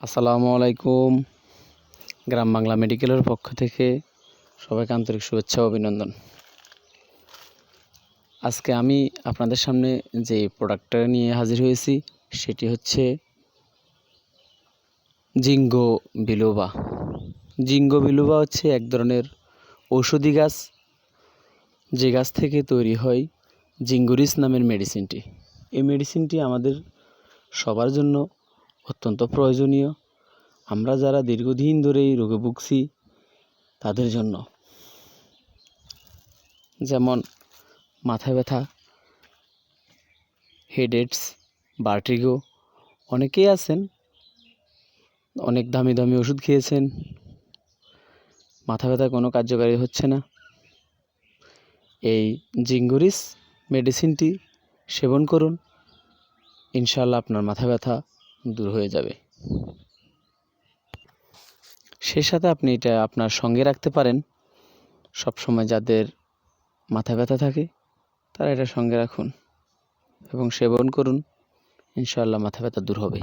আসসালামু আলাইকুম। গ্রাম বাংলা মেডিকেলের পক্ষ থেকে সবাইকে আন্তরিক শুভেচ্ছা ও অভিনন্দন। আজকে আমি আপনাদের সামনে যে প্রোডাক্টটা নিয়ে হাজির হয়েছি সেটি হচ্ছে জিঙ্গো বিলোবা। জিঙ্গো বিলোবা হচ্ছে এক ধরনের ঔষধি গাছ, যে গাছ থেকে তৈরি হয় জিঙ্গুরিস নামের মেডিসিনটি। এই মেডিসিনটি আমাদের সবার জন্য অত্যন্ত প্রয়োজনীয়। আমরা যারা দীর্ঘদিন ধরে এই রোগে ভুগছি তাদের জন্য, যেমন মাথা ব্যথা, হেডেকস, ভার্টিগো। অনেকেই আছেন অনেক দামি দামি ওষুধ খেয়েছেন, মাথা ব্যথা কোনো কার্যকারী হচ্ছে না। এই জিঙ্গুরিস মেডিসিনটি সেবন করুন, ইনশাআল্লাহ আপনার মাথা ব্যথা দূর হয়ে যাবে। সেই সাথে আপনি এটা আপনার সঙ্গে রাখতে পারেন। সবসময় যাদের মাথা ব্যথা থাকে তারা এটা সঙ্গে রাখুন এবং সেবন করুন, ইনশাআল্লাহ মাথা ব্যথা দূর হবে।